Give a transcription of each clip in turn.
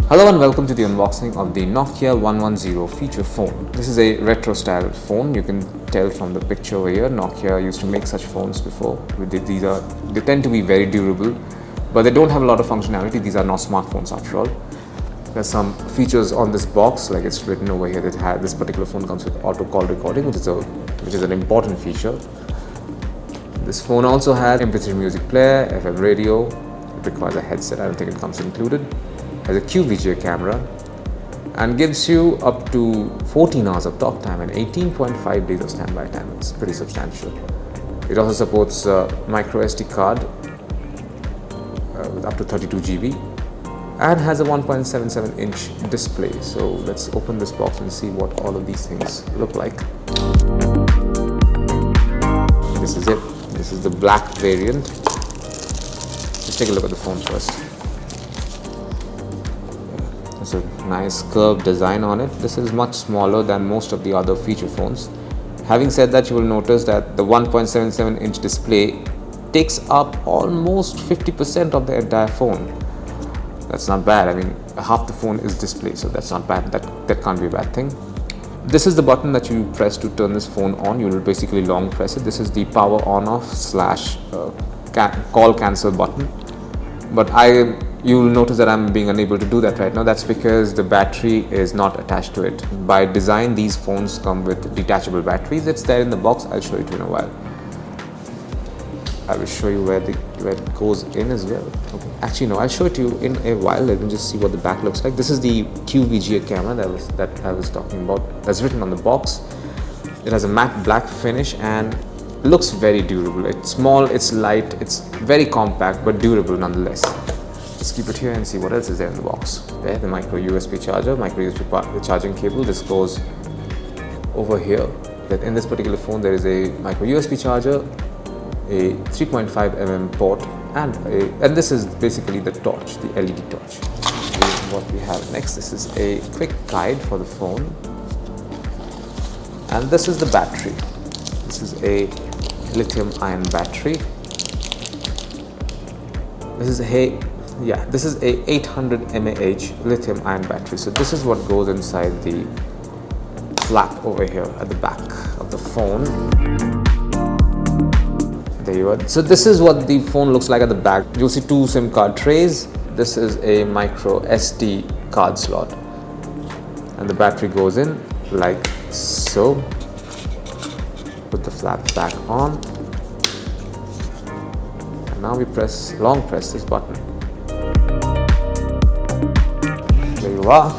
Hello and welcome to the unboxing of the Nokia 110 feature phone. This is a retro style phone. You can tell from the picture over here. Nokia used to make such phones before. They tend to be very durable, but they don't have a lot of functionality. These are not smartphones after all. There's some features on this box, like it's written over here that this particular phone comes with auto call recording, which is an important feature. This phone also has MP3 music player, FM radio. It requires a headset. I don't think it comes included. Has a QVGA camera and gives you up to 14 hours of talk time and 18.5 days of standby time. It's pretty substantial. It also supports micro SD card with up to 32 GB and has a 1.77 inch display. So let's open this box and see what all of these things look like. This is it. This is the black variant. Let's take a look at the phone first. There's a nice curved design on it. This is much smaller than most of the other feature phones. Having said that, you will notice that the 1.77 inch display takes up almost 50% of the entire phone. That's not bad. I mean, half the phone is display, so that's not bad. That can't be a bad thing. This is the button that you press to turn this phone on. You will basically long press it. This is the power on off slash call cancel button. But you will notice that I'm being unable to do that right now. That's because the battery is not attached to it. By design, these phones come with detachable batteries. It's there in the box. I'll show it to you in a while. I will show you where it goes in as well. Okay. Actually, no, I'll show it to you in a while. Let me just see what the back looks like. This is the QVGA camera that I was talking about. That's written on the box. It has a matte black finish and looks very durable. It's small, it's light, it's very compact, but durable nonetheless. Let's keep it here and see what else is there in the box. There, the micro USB charger, micro USB charging cable. This goes over here. In this particular phone, there is a micro USB charger, a 3.5 mm port, and this is basically the torch, the LED torch. What we have next, this is a quick guide for the phone, and this is the battery. This is a lithium-ion battery. This is a 800 mAh lithium-ion battery. So this is what goes inside the flap over here at the back of the phone. There you are. So this is what the phone looks like at the back. You'll see two SIM card trays. This is a micro SD card slot, and the battery goes in like so. Put the flap back on, and now we long press this button. There you are.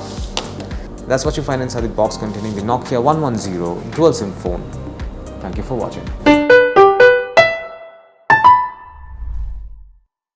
That's what you find inside the box containing the Nokia 110 dual SIM phone. Thank you for watching.